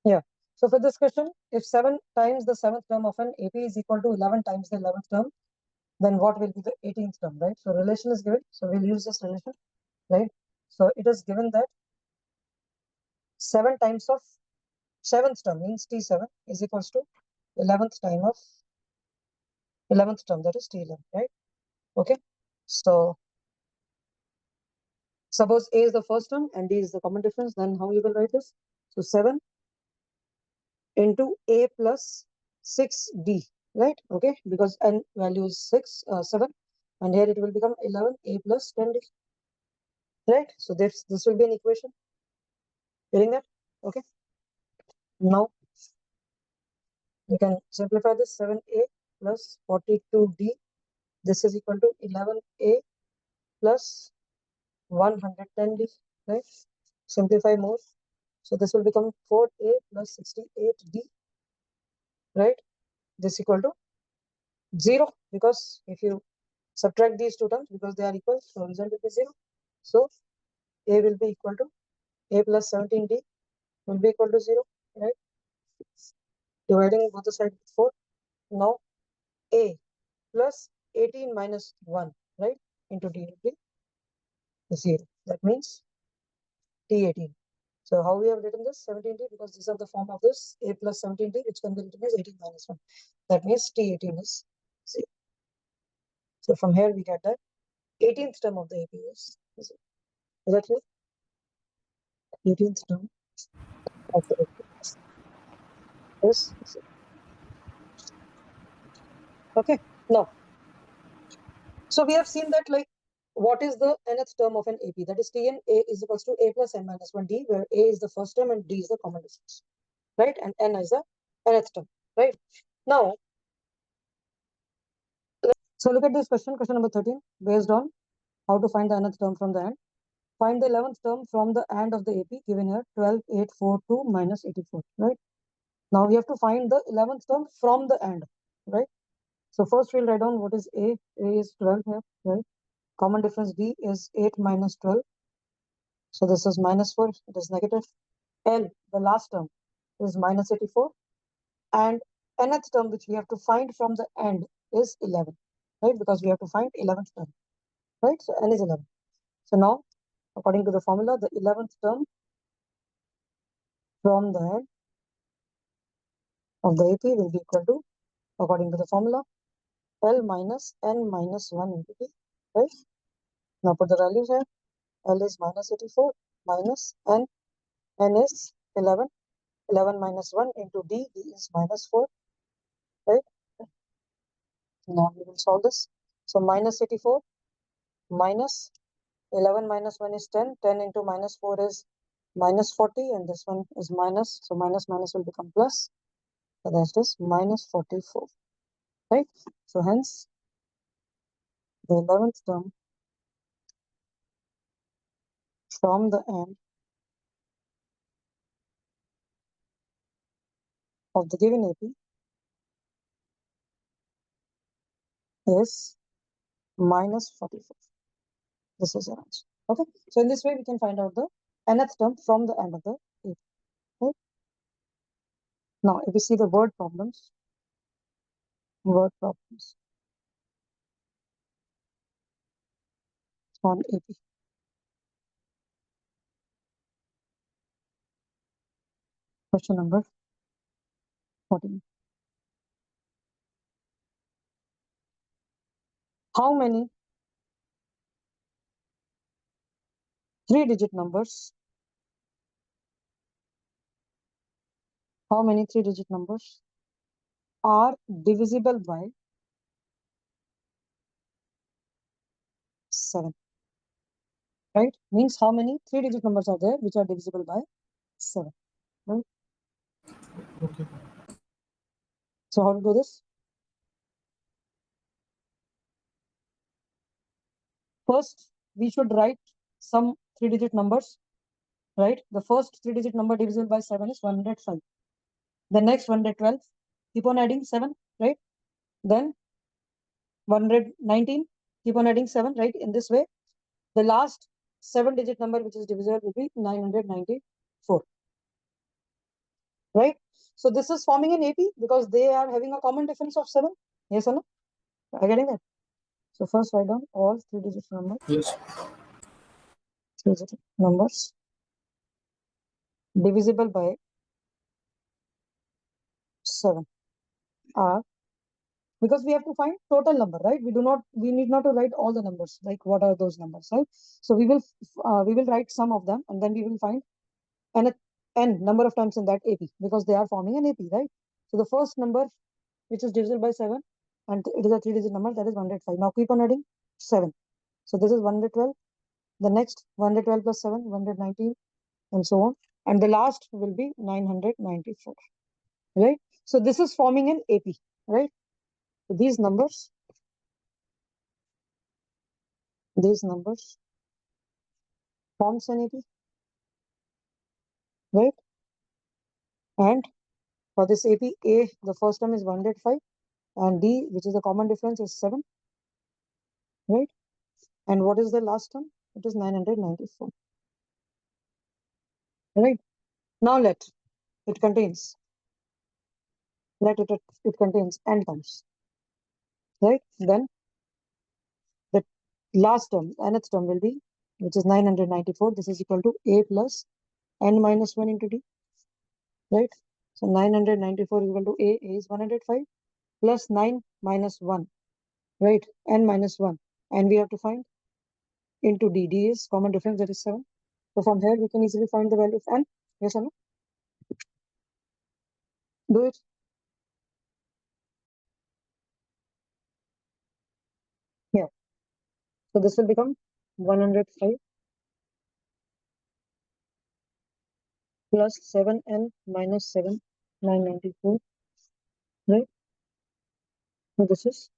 Yeah. So for this question, if 7 times the 7th term of an AP is equal to 11 times the 11th term, then what will be the 18th term, right? So relation is given. So we'll use this relation, right? So it is given that 7 times of 7th term means T7 is equals to 11th time of 11th term, that is T11, right? Okay. So suppose A is the first term and D is the common difference, then how you will write this? So 7 into A plus 6D, right? Okay, because n value is 7, and here it will become 11 A plus 10D, right? So this will be an equation. Getting that? Okay. Now you can simplify this. 7A plus 42D. This is equal to 11A plus 110D, right? Simplify more. So this will become 4A plus 68D, right? This equal to 0, because if you subtract these two terms, because they are equal, so result will be 0. So A will be equal to A plus 17D will be equal to 0, right? Dividing both the sides with 4. Now A plus 18 minus 1, right, into D will be 0. That means T18. So how we have written this 17D, because these are the form of this A plus 17D, which can be written as 18 minus 1. That means T18 is 0. So from here we get that 18th term of the AP is 0. Is that clear? 18th term of the AP is 0. Okay. Now, so we have seen that, like, what is the nth term of an AP? That is Tn. A is equals to A plus n minus 1D, where A is the first term and D is the common difference, right? And n is the nth term, right? Now, so look at this question number 13, based on how to find the nth term from the end. Find the 11th term from the and of the AP given here, 12, 8, 4, 2 minus 84, right? Now we have to find the 11th term from the and, right? So first we'll write down what is A. A is 12 here, right? Common difference D is 8 minus 12. So this is minus 4, it is negative. L, the last term, is minus 84. And nth term, which we have to find from the end, is 11, right? Because we have to find 11th term, right? So n is 11. So now, according to the formula, the 11th term from the end of the AP will be equal to, according to the formula, L minus n minus 1 into P, right? Now put the values here. L is minus 84 minus n. N is 11. 11 minus 1 into D. D is minus 4, right? Now we will solve this. So minus 84 minus 11 minus 1 is 10. 10 into minus 4 is minus 40, and this one is minus. So minus minus will become plus. So that is minus 44, right? So hence the 11th term from the end of the given AP is minus 44. This is our answer. Okay. So in this way, we can find out the nth term from the end of the AP. Right? Now, if we see the word problems on AP. Question number 14. How many 3-digit numbers? How many 3-digit numbers are divisible by 7? Right? Means how many 3-digit numbers are there which are divisible by 7? Right? Okay. So how to do this? First, we should write some 3-digit numbers, right? The first 3-digit number divisible by 7 is 105. The next 112, keep on adding 7, right? Then 119, keep on adding 7, right? In this way, the last 7-digit number which is divisible will be 994. right? So this is forming an AP because they are having a common difference of 7. Yes or no? Are you getting that? So first write down all three-digit numbers. Yes. Three-digit numbers divisible by 7 are, because we have to find total number, right? We need not to write all the numbers, like what are those numbers, right? So we will write some of them, and then we will find n number of times in that AP, because they are forming an AP, right? So the first number which is divisible by 7, and it is a three-digit number, that is 105. Now keep on adding 7. So this is 112. The next 112 plus 7, 119, and so on. And the last will be 994, right? So this is forming an AP, right? So these numbers forms an AP, right? And for this AP, A, the first term is 105, and D, which is the common difference, is 7, right? And what is the last term? It is 994, right? Now it contains, it contains n terms, right? Then the last term, nth term will be, which is 994. This is equal to A plus n minus 1 into D, right? So 994 is equal to A is 105 plus 9 minus 1, right? N minus 1. And we have to find into D. D is common difference, that is 7. So from here, we can easily find the value of n. Yes or no? Do it. Yeah. So this will become 105 plus 7n minus 7, 994, right? So this is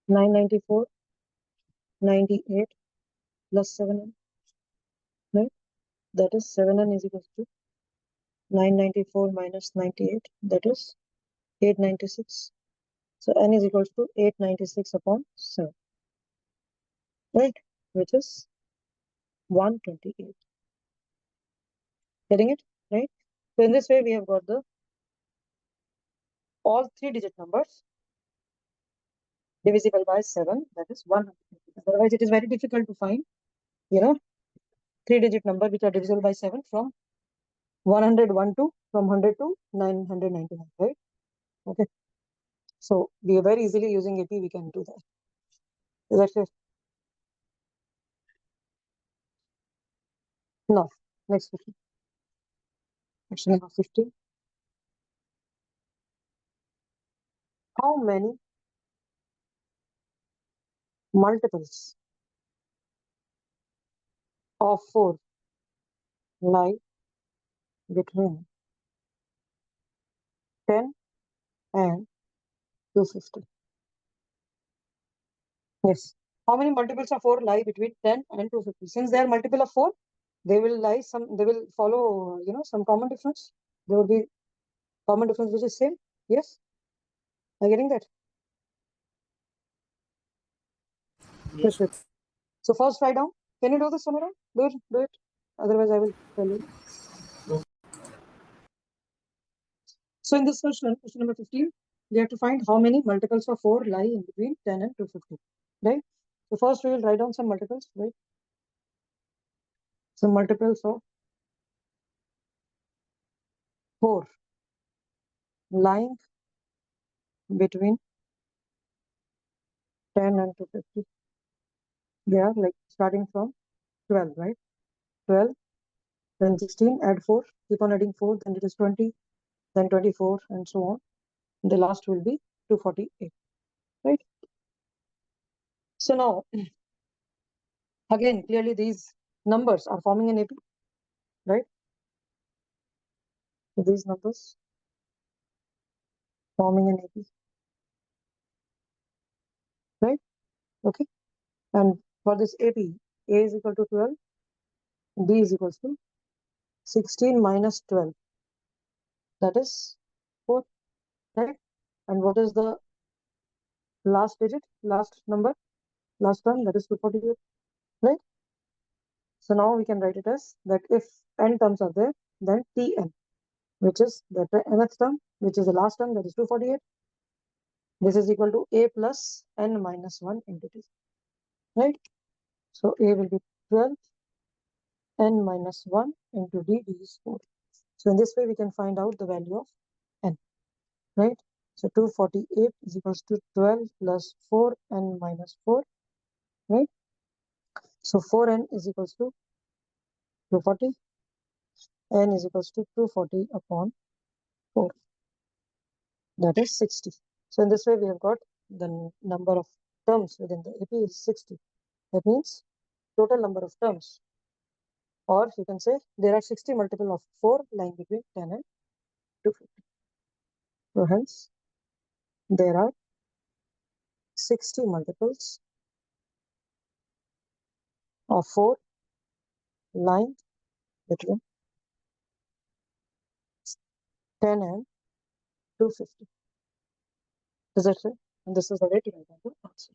994, 98 plus 7n, right? That is 7n is equal to 994 minus 98, that is 896. So n is equal to 896 upon 7, right? Which is 128. Getting it? Right? So in this way, we have got the all three-digit numbers divisible by 7, that is 128. Otherwise, it is very difficult to find, three-digit number which are divisible by 7 from 101 to, from 100 to 999, right? Okay. So we are very easily using AP, we can do that. Is that clear? No. Next question. Question number 15. How many multiples of 4 lie between 10 and 250? Yes. How many multiples of 4 lie between 10 and 250? Since they are multiple of 4, they will follow, some common difference. There will be common difference which is same. Yes? Are you getting that? Yes. Yes. So first write down. Can you do this, Samira? Do it. Otherwise, I will tell you. So in this question number 15, we have to find how many multiples of 4 lie in between 10 and 250. Right? So first we will write down some multiples, right? Some multiples of 4 lying between 10 and 250. They are like starting from 12, right? 12, then 16, add 4, keep on adding 4, then it is 20, then 24, and so on. The last will be 248, right? So now, again, clearly these numbers are forming an AP, right? So these numbers forming an AP, right? Okay. And for this AP, A is equal to 12, B is equal to 16 minus 12, that is 4, right? And what is the last digit, last number, last term, that is 248, right? So now we can write it as that if n terms are there, then Tn. which is the nth term, which is the last term, that is 248. This is equal to a plus n minus 1 into t, right? So a will be 12, n minus 1 into d is 4. So in this way, we can find out the value of n, right? So 248 is equals to 12 plus 4 n minus 4, right? So 4n is equals to 240, n is equals to 240 upon 4, that is 60. So in this way, we have got the number of terms within the AP is 60. That means total number of terms, or you can say there are 60 multiple of 4 lying between 10 and 250. So hence, there are 60 multiples of 4 lying between 10 and 250. Is that right? And this is the way to write the answer.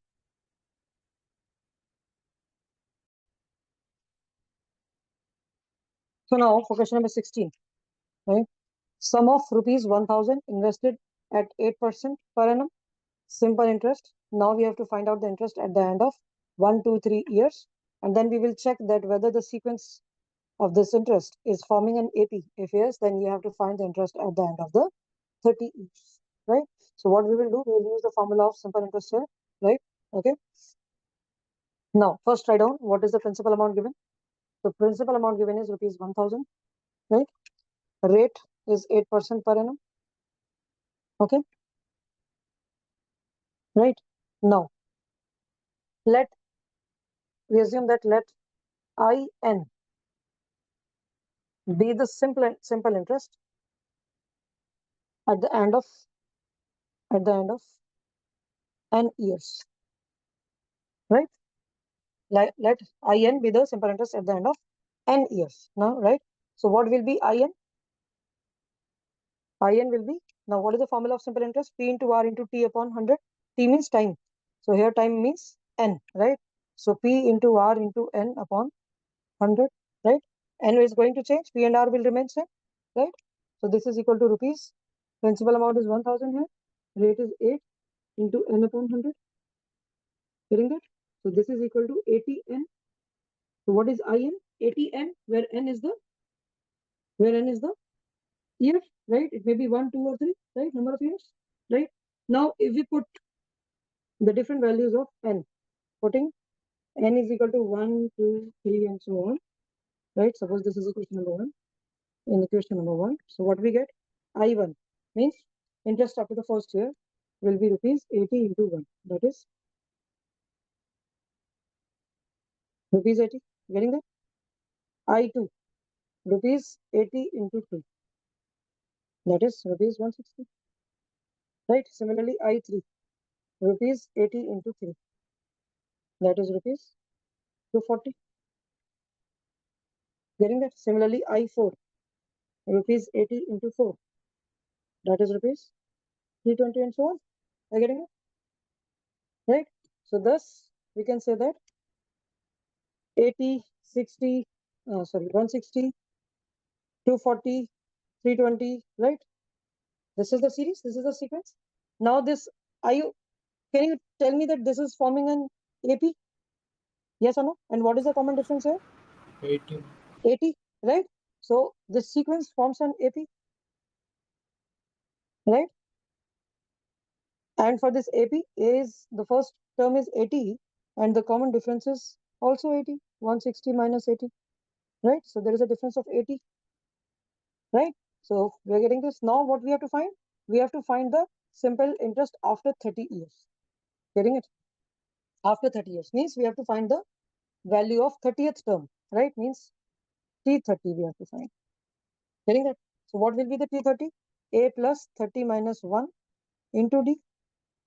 So now for question number 16, right? Sum of rupees 1000 invested at 8% per annum, simple interest. Now we have to find out the interest at the end of 1, 2, 3 years. And then we will check that whether the sequence of this interest is forming an AP. If yes, then you have to find the interest at the end of the 30 years, right? So what we will do, we will use the formula of simple interest here, right? Okay. Now, first write down what is the principal amount given. The principal amount given is rupees 1000, right? Rate is 8% per annum. Okay. Right. Now, we assume that let IN be the simple interest at the end of n years, right? Let IN be the simple interest at the end of n years. Now, right? So what will be IN? IN will be, now what is the formula of simple interest? P into R into T upon 100. T means time. So here time means n, right? So P into R into n upon 100, right? N is going to change, P and R will remain same, right? So this is equal to rupees. Principal amount is 1000 here. Rate is 8 into n upon 100. Getting that? So this is equal to 80n. So what is IN? 80n, where n is the year, right? It may be 1, 2, or 3, right? Number of years, right? Now, if we put the different values of n, putting n is equal to 1, 2, 3, and so on, right? Suppose this is equation number 1. In equation number 1, so what we get? I1 means interest after the first year will be rupees 80 into 1. That is rupees 80. Getting that? I2 rupees 80 into 2. That is rupees 160. Right? Similarly, I3 rupees 80 into 3. That is rupees 240. Getting that? Similarly, I4 rupees 80 into 4. That is rupees 320 and so on. Are you getting it? Right? So thus we can say that 80, 60, 160, 240, 320, right? This is the series, this is the sequence. Now this, can you tell me that this is forming an AP? Yes or no? And what is the common difference here? 80. 80, right? So this sequence forms an AP, right? And for this AP, is the first term is 80, and the common difference is also 80, 160 minus 80, right? So there is a difference of 80, right? So we're getting this. Now what we have to find? We have to find the simple interest after 30 years. Getting it? After 30 years means we have to find the value of 30th term, right? Means T30 we have to find. Getting that? So what will be the T30? A plus 30 minus 1 into D,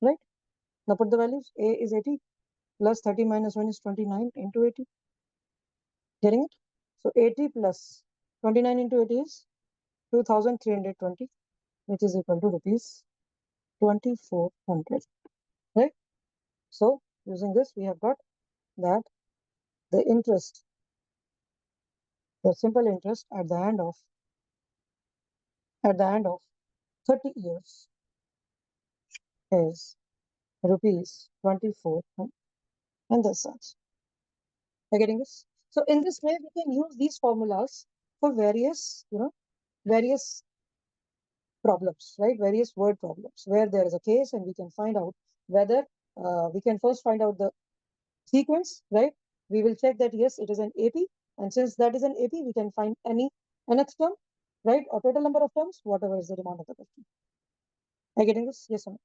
right? Now put the values. A is 80 plus 30 minus 1 is 29 into 80. Getting it? So 80 plus 29 into 80 is 2320, which is equal to rupees 2400, right? So using this, we have got that the interest, the simple interest at the end of at the end of 30 years is rupees 24 and this such. Are you getting this? So in this way, we can use these formulas for various, various problems, right? Various word problems where there is a case and we can find out whether we can first find out the sequence, right? We will check that yes, it is an AP, and since that is an AP, we can find any nth term, right? Or total number of terms, whatever is the demand of the question. Are you getting this? Yes or no?